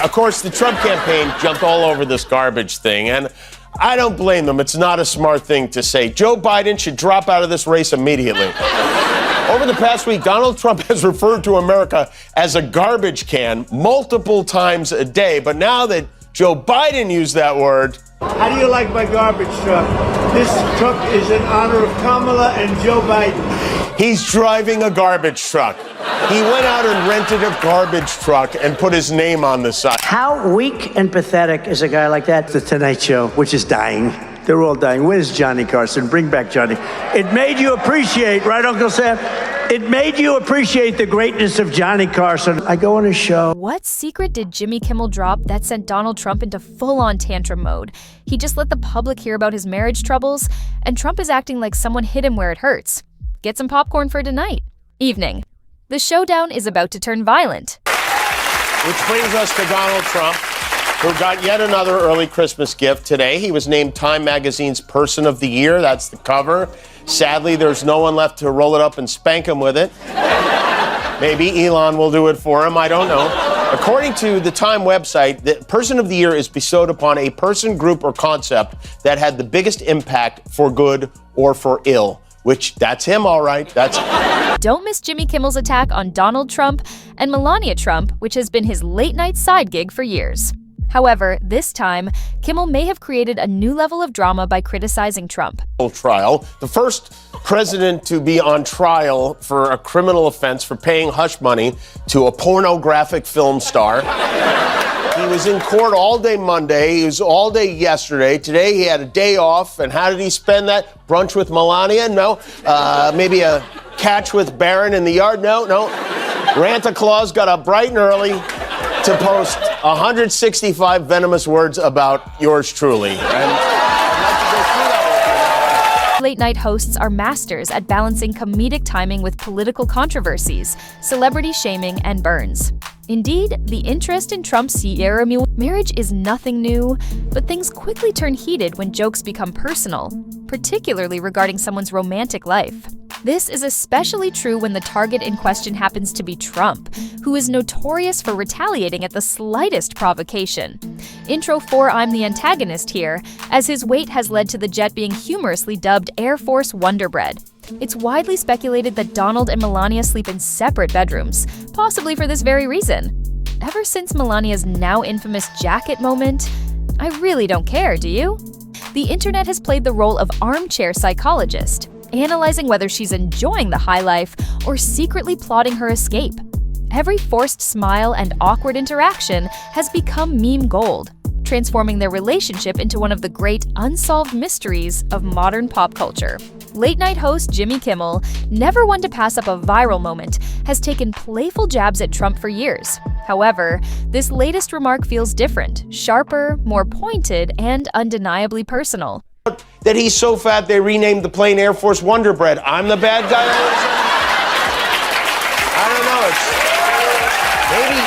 Of course, the Trump campaign jumped all over this garbage thing, and I don't blame them. It's not a smart thing to say. Joe Biden should drop out of this race immediately. Over the past week, Donald Trump has referred to America as a garbage can multiple times a day. But now that Joe Biden used that word... How do you like my garbage truck? This truck is in honor of Kamala and Joe Biden. He's driving a garbage truck. He went out and rented a garbage truck and put his name on the side. How weak and pathetic is a guy like that? The Tonight Show, which is dying. They're all dying. Where's Johnny Carson? Bring back Johnny. It made you appreciate, right, Uncle Sam? It made you appreciate the greatness of Johnny Carson. I go on a show. What secret did Jimmy Kimmel drop that sent Donald Trump into full-on tantrum mode? He just let the public hear about his marriage troubles, and Trump is acting like someone hit him where it hurts. Get some popcorn for tonight. Evening. The showdown is about to turn violent. Which brings us to Donald Trump, who got yet another early Christmas gift today. He was named Time Magazine's Person of the Year. That's the cover. Sadly, there's no one left to roll it up and spank him with it. Maybe Elon will do it for him. I don't know. According to the Time website, the Person of the Year is bestowed upon a person, group, or concept that had the biggest impact for good or for ill. Which, that's him, all right. That's. Don't miss Jimmy Kimmel's attack on Donald Trump and Melania Trump, which has been his late-night side gig for years. However, this time, Kimmel may have created a new level of drama by criticizing Trump. Trial. The first president to be on trial for a criminal offense for paying hush money to a pornographic film star. He was in court all day Monday. He was all day yesterday. Today he had a day off. And how did he spend that? Brunch with Melania? No. Maybe a catch with Barron in the yard? No. Ranta Claus got up bright and early to post 165 venomous words about yours truly. Late-night hosts are masters at balancing comedic timing with political controversies, celebrity shaming, and burns. Indeed, the interest in Trump's Sierra Mule marriage is nothing new, but things quickly turn heated when jokes become personal, particularly regarding someone's romantic life. This is especially true when the target in question happens to be Trump, who is notorious for retaliating at the slightest provocation. Intro for I'm the antagonist here, as his weight has led to the jet being humorously dubbed Air Force Wonder Bread. It's widely speculated that Donald and Melania sleep in separate bedrooms, possibly for this very reason. Ever since Melania's now infamous jacket moment, I really don't care, do you? The internet has played the role of armchair psychologist, analyzing whether she's enjoying the high life or secretly plotting her escape. Every forced smile and awkward interaction has become meme gold, transforming their relationship into one of the great unsolved mysteries of modern pop culture. Late-night host Jimmy Kimmel, never one to pass up a viral moment, has taken playful jabs at Trump for years. However, this latest remark feels different, sharper, more pointed, and undeniably personal. That he's so fat they renamed the plane Air Force Wonder Bread. I'm the bad guy. I don't know. Maybe,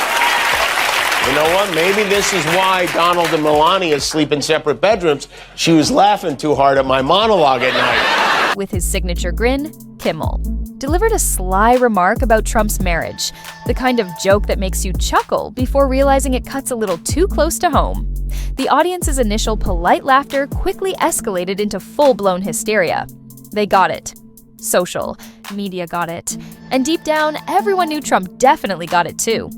you know what? Maybe this is why Donald and Melania sleep in separate bedrooms. She was laughing too hard at my monologue at night. With his signature grin, Kimmel delivered a sly remark about Trump's marriage, the kind of joke that makes you chuckle before realizing it cuts a little too close to home. The audience's initial polite laughter quickly escalated into full-blown hysteria. They got it. Social media got it. And deep down, everyone knew Trump definitely got it too.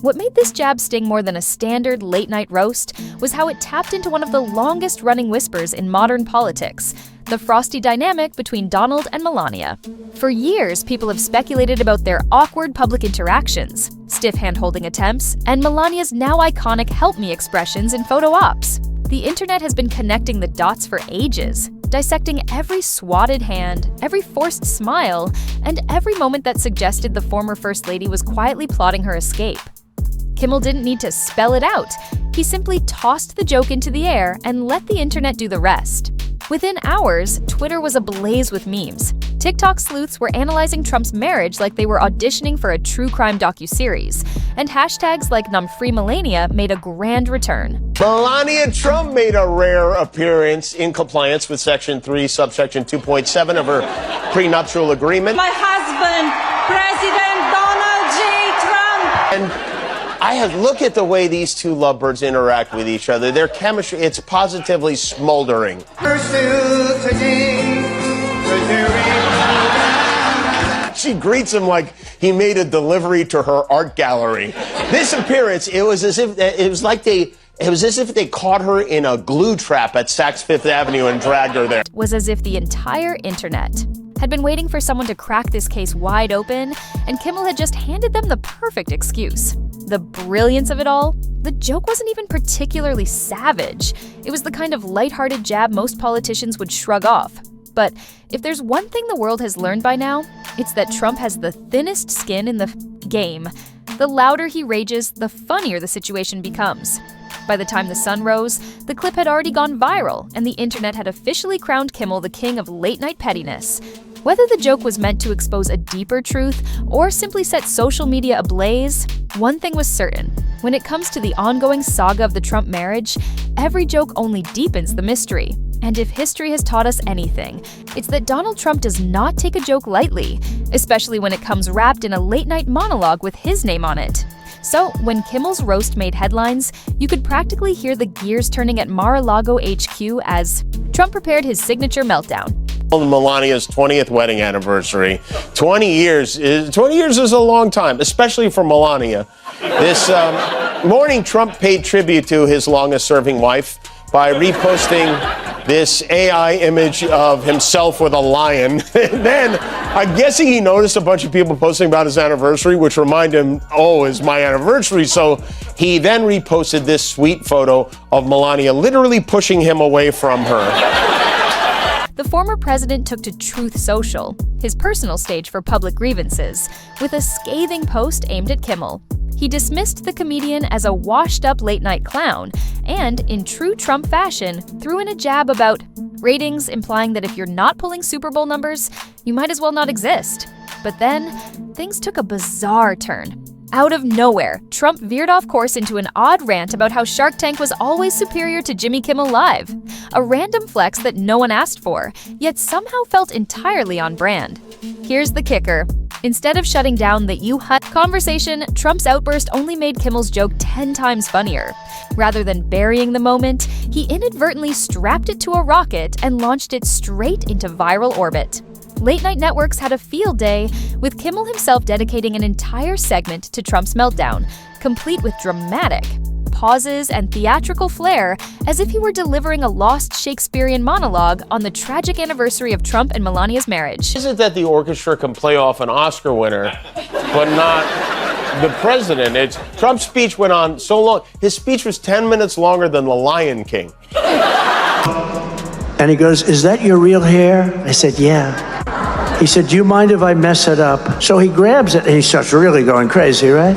What made this jab sting more than a standard late-night roast was how it tapped into one of the longest-running whispers in modern politics, the frosty dynamic between Donald and Melania. For years, people have speculated about their awkward public interactions, stiff hand-holding attempts, and Melania's now iconic help me expressions in photo ops. The internet has been connecting the dots for ages, dissecting every swatted hand, every forced smile, and every moment that suggested the former First Lady was quietly plotting her escape. Kimmel didn't need to spell it out. He simply tossed the joke into the air and let the internet do the rest. Within hours, Twitter was ablaze with memes. TikTok sleuths were analyzing Trump's marriage like they were auditioning for a true crime docuseries, and hashtags like #NumFreeMelania made a grand return. Melania Trump made a rare appearance in compliance with Section 3, subsection 2.7 of her prenuptial agreement. My husband, President Donald J. Trump. And Look at the way these two lovebirds interact with each other. Their chemistry, it's positively smoldering. She greets him like he made a delivery to her art gallery. This appearance, it was as if they caught her in a glue trap at Saks Fifth Avenue and dragged her there. Was as if the entire internet had been waiting for someone to crack this case wide open, and Kimmel had just handed them the perfect excuse. The brilliance of it all? The joke wasn't even particularly savage. It was the kind of lighthearted jab most politicians would shrug off. But if there's one thing the world has learned by now, it's that Trump has the thinnest skin in the game. The louder he rages, the funnier the situation becomes. By the time the sun rose, the clip had already gone viral, and the internet had officially crowned Kimmel the king of late-night pettiness. Whether the joke was meant to expose a deeper truth or simply set social media ablaze, one thing was certain. When it comes to the ongoing saga of the Trump marriage, every joke only deepens the mystery. And if history has taught us anything, it's that Donald Trump does not take a joke lightly, especially when it comes wrapped in a late-night monologue with his name on it. So, when Kimmel's roast made headlines, you could practically hear the gears turning at Mar-a-Lago HQ as Trump prepared his signature meltdown. Melania's 20th wedding anniversary. 20 years is a long time, especially for Melania. This morning, Trump paid tribute to his longest-serving wife by reposting this AI image of himself with a lion. And then, I'm guessing he noticed a bunch of people posting about his anniversary, which remind him, oh, it's my anniversary. So he then reposted this sweet photo of Melania literally pushing him away from her. The former president took to Truth Social, his personal stage for public grievances, with a scathing post aimed at Kimmel. He dismissed the comedian as a washed-up late-night clown and, in true Trump fashion, threw in a jab about ratings, implying that if you're not pulling Super Bowl numbers, you might as well not exist. But then, things took a bizarre turn. Out of nowhere, Trump veered off course into an odd rant about how Shark Tank was always superior to Jimmy Kimmel Live. A random flex that no one asked for, yet somehow felt entirely on brand. Here's the kicker. Instead of shutting down the "you hut" conversation, Trump's outburst only made Kimmel's joke 10 times funnier. Rather than burying the moment, he inadvertently strapped it to a rocket and launched it straight into viral orbit. Late-night networks had a field day, with Kimmel himself dedicating an entire segment to Trump's meltdown, complete with dramatic pauses and theatrical flair, as if he were delivering a lost Shakespearean monologue on the tragic anniversary of Trump and Melania's marriage. Isn't that the orchestra can play off an Oscar winner, but not the president? Trump's speech went on so long. His speech was 10 minutes longer than The Lion King. And he goes, "Is that your real hair?" I said, "Yeah." He said, "Do you mind if I mess it up?" So he grabs it and he starts really going crazy, right?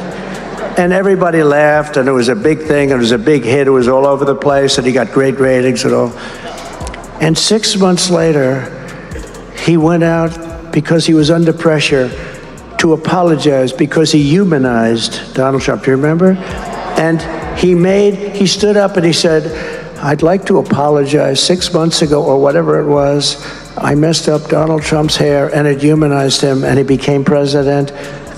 And everybody laughed, and it was a big thing, and it was a big hit. It was all over the place, and he got great ratings and all. And 6 months later, he went out because he was under pressure to apologize because he humanized Donald Trump. Do you remember? And he stood up and he said, "I'd like to apologize. 6 months ago, or whatever it was, I messed up Donald Trump's hair, and it humanized him, and he became president.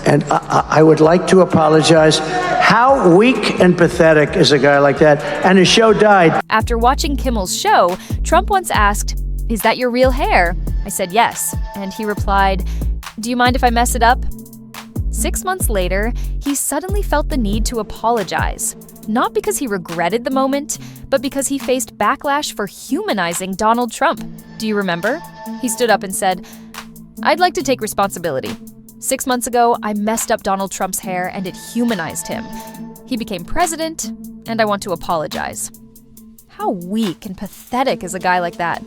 And I would like to apologize." How weak and pathetic is a guy like that? And his show died. After watching Kimmel's show, Trump once asked, "Is that your real hair?" I said yes, and he replied, "Do you mind if I mess it up?" 6 months later, he suddenly felt the need to apologize. Not because he regretted the moment, but because he faced backlash for humanizing Donald Trump. Do you remember? He stood up and said, "I'd like to take responsibility. 6 months ago, I messed up Donald Trump's hair and it humanized him. He became president, and I want to apologize." How weak and pathetic is a guy like that?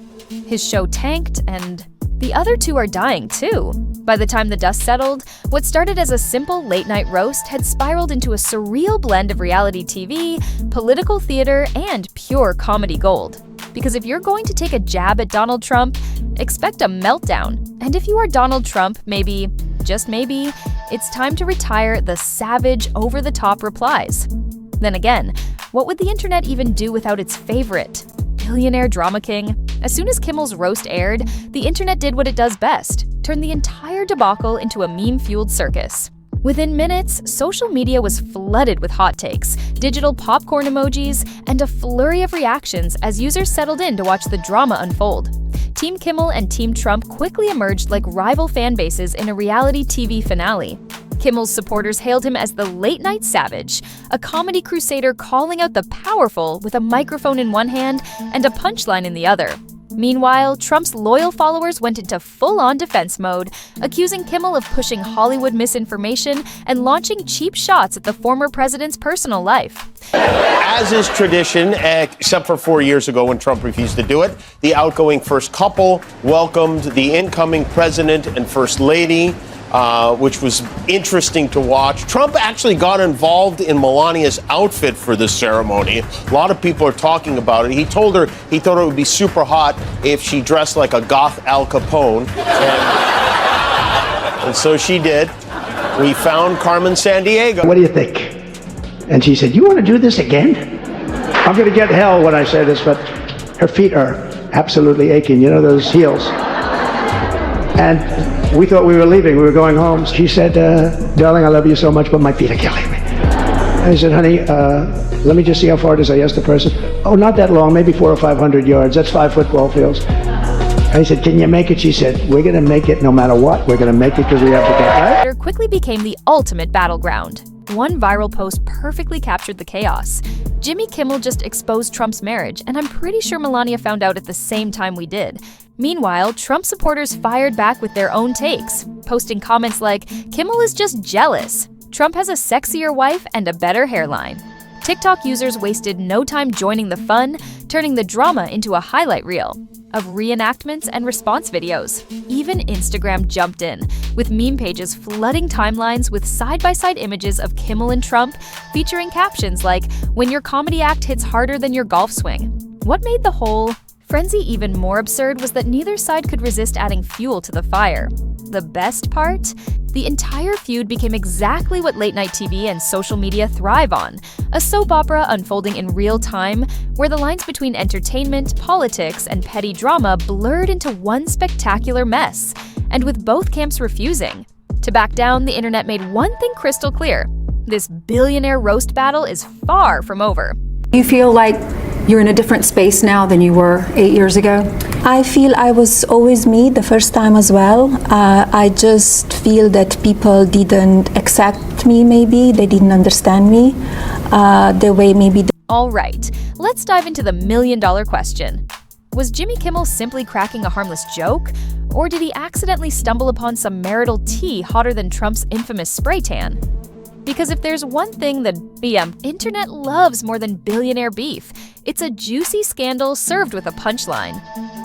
His show tanked, and the other two are dying too. By the time the dust settled, what started as a simple late-night roast had spiraled into a surreal blend of reality TV, political theater, and pure comedy gold. Because if you're going to take a jab at Donald Trump, expect a meltdown. And if you are Donald Trump, maybe, just maybe, it's time to retire the savage, over-the-top replies. Then again, what would the internet even do without its favorite, billionaire drama king? As soon as Kimmel's roast aired, the internet did what it does best, turn the entire debacle into a meme-fueled circus. Within minutes, social media was flooded with hot takes, digital popcorn emojis, and a flurry of reactions as users settled in to watch the drama unfold. Team Kimmel and Team Trump quickly emerged like rival fan bases in a reality TV finale. Kimmel's supporters hailed him as the late-night savage, a comedy crusader calling out the powerful with a microphone in one hand and a punchline in the other. Meanwhile, Trump's loyal followers went into full-on defense mode, accusing Kimmel of pushing Hollywood misinformation and launching cheap shots at the former president's personal life. As is tradition, except for 4 years ago when Trump refused to do it, the outgoing first couple welcomed the incoming president and first lady, which was interesting to watch. Trump actually got involved in Melania's outfit for this ceremony. A lot of people are talking about it. He told her he thought it would be super hot if she dressed like a goth Al Capone. And so she did. We found Carmen Sandiego. What do you think? And she said, "You want to do this again?" I'm going to get hell when I say this, but her feet are absolutely aching. You know, those heels. And we thought we were leaving. We were going home. She said, "Darling, I love you so much, but my feet are killing me." I said, "Honey, let me just see how far it is." I asked the person. "Oh, not that long, maybe 400 or 500 yards. That's 5 football fields." I said, "Can you make it?" She said, "We're going to make it no matter what. We're going to make it because we have to get right." Twitter quickly became the ultimate battleground. One viral post perfectly captured the chaos. Jimmy Kimmel just exposed Trump's marriage, and I'm pretty sure Melania found out at the same time we did. Meanwhile, Trump supporters fired back with their own takes, posting comments like, "Kimmel is just jealous. Trump has a sexier wife and a better hairline." TikTok users wasted no time joining the fun, turning the drama into a highlight reel of reenactments and response videos. Even Instagram jumped in, with meme pages flooding timelines with side-by-side images of Kimmel and Trump, featuring captions like, "When your comedy act hits harder than your golf swing." What made the whole frenzy even more absurd was that neither side could resist adding fuel to the fire. The best part? The entire feud became exactly what late-night TV and social media thrive on, a soap opera unfolding in real time, where the lines between entertainment, politics, and petty drama blurred into one spectacular mess. And with both camps refusing to back down, the internet made one thing crystal clear: this billionaire roast battle is far from over. You feel like you're in a different space now than you were 8 years ago? I feel I was always me the first time as well. I just feel that people didn't accept me, maybe. They didn't understand me the way maybe. All right, let's dive into the million-dollar question. Was Jimmy Kimmel simply cracking a harmless joke? Or did he accidentally stumble upon some marital tea hotter than Trump's infamous spray tan? Because if there's one thing the internet loves more than billionaire beef, it's a juicy scandal served with a punchline.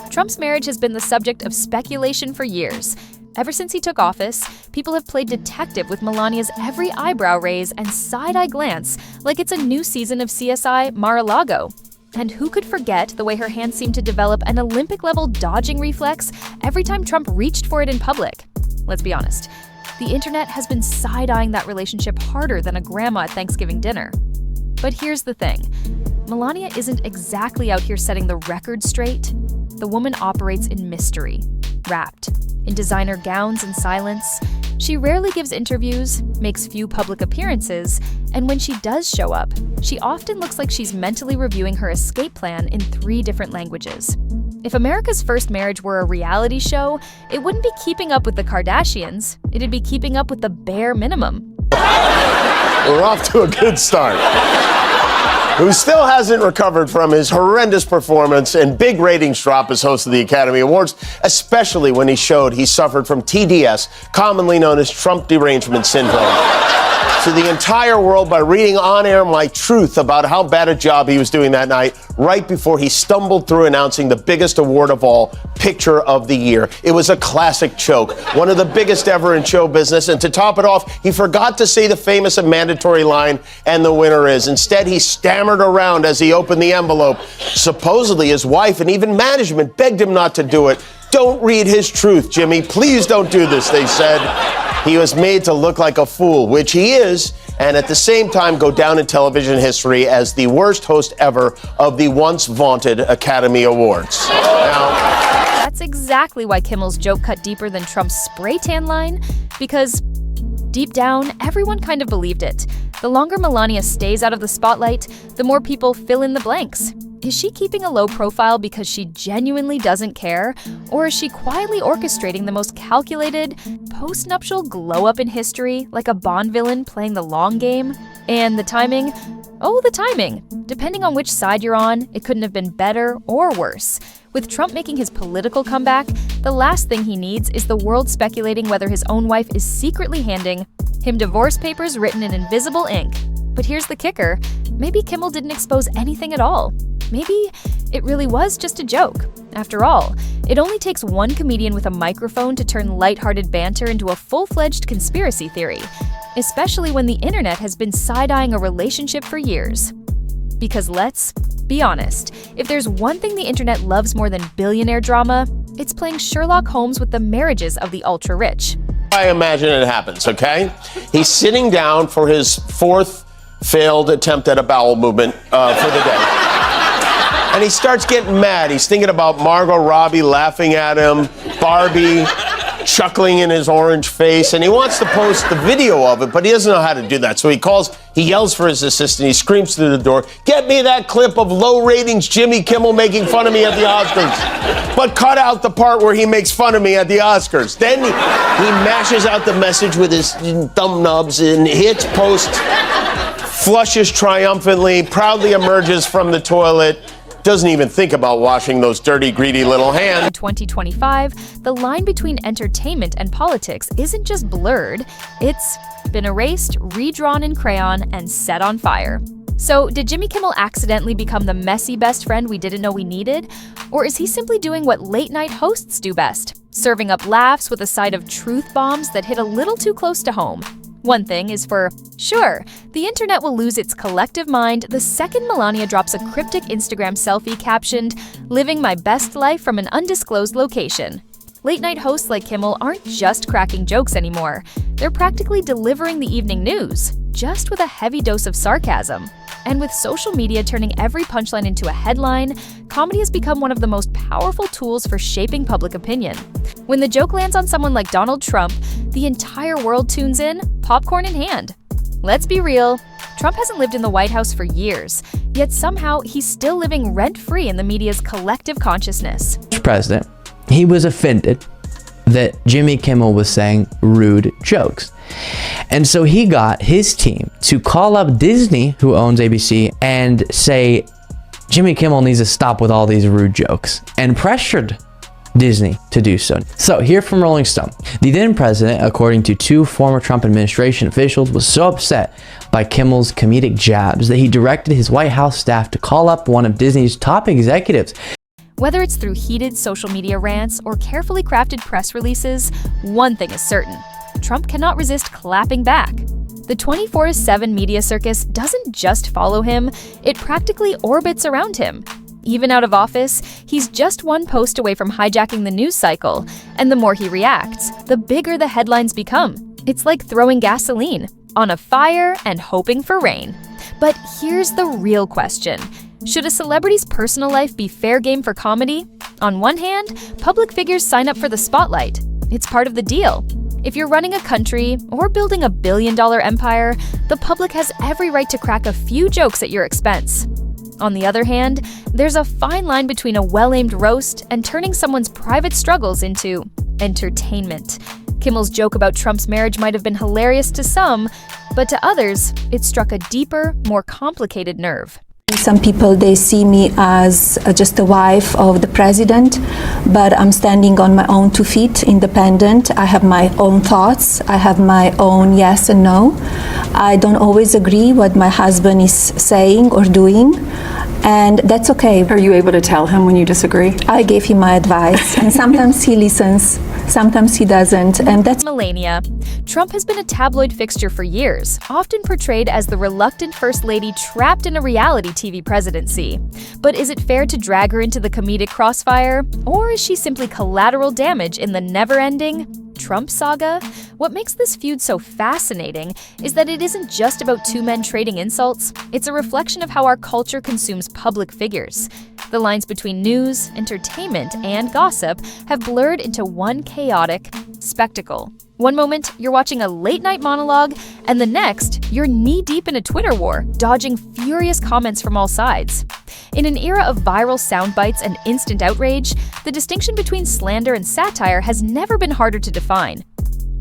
Trump's marriage has been the subject of speculation for years. Ever since he took office, people have played detective with Melania's every eyebrow raise and side-eye glance like it's a new season of CSI Mar-a-Lago. And who could forget the way her hands seemed to develop an Olympic-level dodging reflex every time Trump reached for it in public? Let's be honest. The internet has been side-eyeing that relationship harder than a grandma at Thanksgiving dinner. But here's the thing. Melania isn't exactly out here setting the record straight. The woman operates in mystery, wrapped in designer gowns and silence. She rarely gives interviews, makes few public appearances, and when she does show up, she often looks like she's mentally reviewing her escape plan in 3 different languages. If America's First Marriage were a reality show, it wouldn't be keeping up with the Kardashians. It'd be keeping up with the bare minimum. We're off to a good start. Who still hasn't recovered from his horrendous performance and big ratings drop as host of the Academy Awards, especially when he showed he suffered from TDS, commonly known as Trump derangement syndrome, to the entire world by reading on air my truth about how bad a job he was doing that night right before he stumbled through announcing the biggest award of all, Picture of the Year. It was a classic choke, one of the biggest ever in show business, and to top it off, he forgot to say the famous and mandatory line, "and the winner is." Instead, he stammered around as he opened the envelope. Supposedly, his wife and even management begged him not to do it. "Don't read his truth, Jimmy. Please don't do this," they said. He was made to look like a fool, which he is, and at the same time go down in television history as the worst host ever of the once vaunted Academy Awards. Now, That's exactly why Kimmel's joke cut deeper than Trump's spray tan line, because Deep down, everyone kind of believed it. The longer Melania stays out of the spotlight, the more people fill in the blanks. Is she keeping a low profile because she genuinely doesn't care? Or is she quietly orchestrating the most calculated, post-nuptial glow-up in history, like a Bond villain playing the long game? And the timing? Oh, the timing. Depending on which side you're on, it couldn't have been better or worse. With Trump making his political comeback, the last thing he needs is the world speculating whether his own wife is secretly handing him divorce papers written in invisible ink. But here's the kicker. Maybe Kimmel didn't expose anything at all. Maybe it really was just a joke. After all, it only takes one comedian with a microphone to turn lighthearted banter into a full-fledged conspiracy theory, especially when the internet has been side-eyeing a relationship for years. Because let's be honest, if there's one thing the internet loves more than billionaire drama, it's playing Sherlock Holmes with the marriages of the ultra-rich. I imagine it happens, okay? He's sitting down for his fourth failed attempt at a bowel movement for the day. And he starts getting mad. He's thinking about Margot Robbie laughing at him, Barbie chuckling in his orange face, and he wants to post the video of it, but he doesn't know how to do that. So he yells for his assistant, he screams through the door, "Get me that clip of low ratings Jimmy Kimmel making fun of me at the Oscars. But cut out the part where he makes fun of me at the Oscars." Then he mashes out the message with his thumb nubs and hits post, flushes triumphantly, proudly emerges from the toilet, doesn't even think about washing those dirty, greedy little hands. In 2025, the line between entertainment and politics isn't just blurred, it's been erased, redrawn in crayon, and set on fire. So, did Jimmy Kimmel accidentally become the messy best friend we didn't know we needed? Or is he simply doing what late-night hosts do best, serving up laughs with a side of truth bombs that hit a little too close to home? One thing is for sure, the internet will lose its collective mind the second Melania drops a cryptic Instagram selfie captioned, "Living my best life from an undisclosed location." Late-night hosts like Kimmel aren't just cracking jokes anymore. They're practically delivering the evening news, just with a heavy dose of sarcasm. And with social media turning every punchline into a headline, comedy has become one of the most powerful tools for shaping public opinion. When the joke lands on someone like Donald Trump, the entire world tunes in, popcorn in hand. Let's be real, Trump hasn't lived in the White House for years, yet somehow he's still living rent-free in the media's collective consciousness. President, he was offended that Jimmy Kimmel was saying rude jokes. And so he got his team to call up Disney, who owns ABC, and say, Jimmy Kimmel needs to stop with all these rude jokes, and pressured Disney to do so. So here from Rolling Stone, the then president, according to two former Trump administration officials, was so upset by Kimmel's comedic jabs that he directed his White House staff to call up one of Disney's top executives. Whether it's through heated social media rants or carefully crafted press releases, one thing is certain. Trump cannot resist clapping back. The 24/7 media circus doesn't just follow him, it practically orbits around him. Even out of office, he's just one post away from hijacking the news cycle, and the more he reacts, the bigger the headlines become. It's like throwing gasoline on a fire and hoping for rain. But here's the real question. Should a celebrity's personal life be fair game for comedy? On one hand, public figures sign up for the spotlight. It's part of the deal. If you're running a country or building a billion-dollar empire, the public has every right to crack a few jokes at your expense. On the other hand, there's a fine line between a well-aimed roast and turning someone's private struggles into entertainment. Kimmel's joke about Trump's marriage might have been hilarious to some, but to others, it struck a deeper, more complicated nerve. Some people, they see me as just a wife of the president, but I'm standing on my own 2 feet, independent. I have my own thoughts. I have my own yes and no. I don't always agree what my husband is saying or doing, and that's okay. Are you able to tell him when you disagree? I gave him my advice, and sometimes he listens, sometimes he doesn't, and that's Melania. Trump has been a tabloid fixture for years, often portrayed as the reluctant first lady trapped in a reality TV presidency. But is it fair to drag her into the comedic crossfire? Or is she simply collateral damage in the never-ending Trump saga? What makes this feud so fascinating is that it isn't just about two men trading insults, it's a reflection of how our culture consumes public figures. The lines between news, entertainment, and gossip have blurred into one chaotic spectacle. One moment, you're watching a late-night monologue, and the next, you're knee-deep in a Twitter war, dodging furious comments from all sides. In an era of viral sound bites and instant outrage, the distinction between slander and satire has never been harder to define.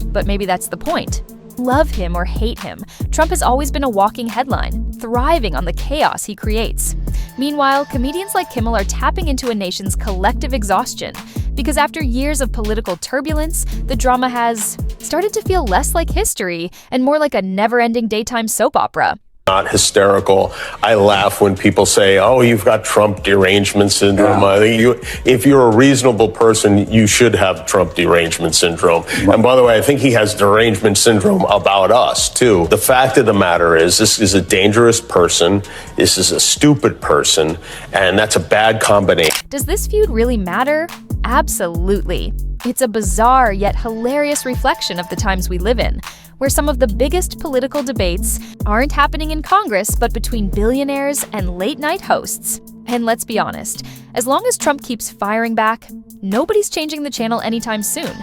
But maybe that's the point. Love him or hate him, Trump has always been a walking headline, thriving on the chaos he creates. Meanwhile, comedians like Kimmel are tapping into a nation's collective exhaustion, because after years of political turbulence, the drama has started to feel less like history and more like a never-ending daytime soap opera. Not hysterical. I laugh when people say, oh, you've got Trump derangement syndrome. Yeah. I think if you're a reasonable person, you should have Trump derangement syndrome. And by the way, I think he has derangement syndrome about us, too. The fact of the matter is, this is a dangerous person. This is a stupid person. And that's a bad combination. Does this feud really matter? Absolutely. It's a bizarre yet hilarious reflection of the times we live in, where some of the biggest political debates aren't happening in Congress, but between billionaires and late-night hosts. And let's be honest, as long as Trump keeps firing back, nobody's changing the channel anytime soon.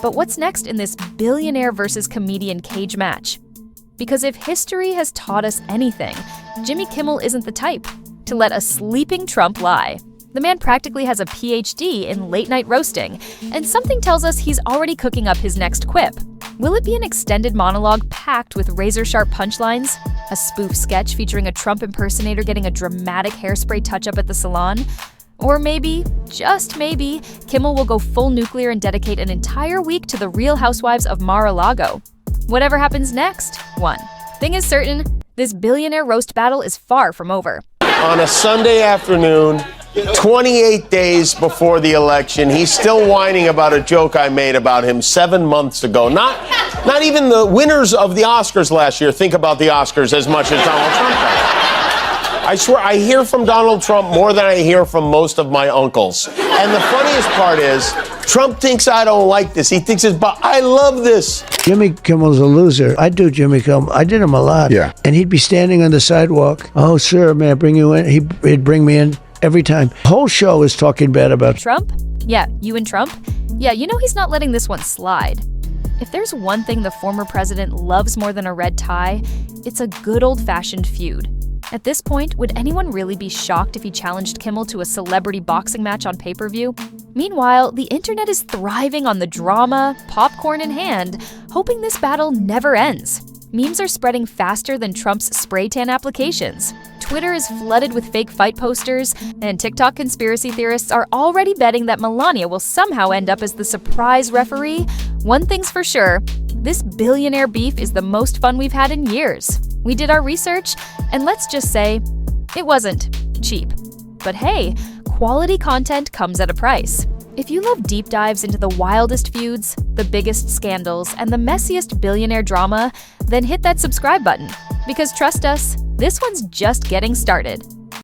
But what's next in this billionaire versus comedian cage match? Because if history has taught us anything, Jimmy Kimmel isn't the type to let a sleeping Trump lie. The man practically has a PhD in late-night roasting, and something tells us he's already cooking up his next quip. Will it be an extended monologue packed with razor-sharp punchlines? A spoof sketch featuring a Trump impersonator getting a dramatic hairspray touch-up at the salon? Or maybe, just maybe, Kimmel will go full nuclear and dedicate an entire week to the Real Housewives of Mar-a-Lago. Whatever happens next, one thing is certain, this billionaire roast battle is far from over. On a Sunday afternoon, 28 days before the election, he's still whining about a joke I made about him 7 months ago. Not even the winners of the Oscars last year think about the Oscars as much as Donald Trump does. I swear, I hear from Donald Trump more than I hear from most of my uncles. And the funniest part is, Trump thinks I don't like this. He thinks it's, but I love this. Jimmy Kimmel's a loser. I do Jimmy Kimmel. I did him a lot. Yeah. And he'd be standing on the sidewalk. Oh, sir, may I bring you in? He'd bring me in every time. The whole show is talking bad about Trump? Yeah, you and Trump? Yeah, you know he's not letting this one slide. If there's one thing the former president loves more than a red tie, it's a good old-fashioned feud. At this point, would anyone really be shocked if he challenged Kimmel to a celebrity boxing match on pay-per-view? Meanwhile, the internet is thriving on the drama, popcorn in hand, hoping this battle never ends. Memes are spreading faster than Trump's spray tan applications. Twitter is flooded with fake fight posters, and TikTok conspiracy theorists are already betting that Melania will somehow end up as the surprise referee. One thing's for sure, this billionaire beef is the most fun we've had in years. We did our research, and let's just say, it wasn't cheap. But hey, quality content comes at a price. If you love deep dives into the wildest feuds, the biggest scandals, and the messiest billionaire drama, then hit that subscribe button. Because trust us, this one's just getting started.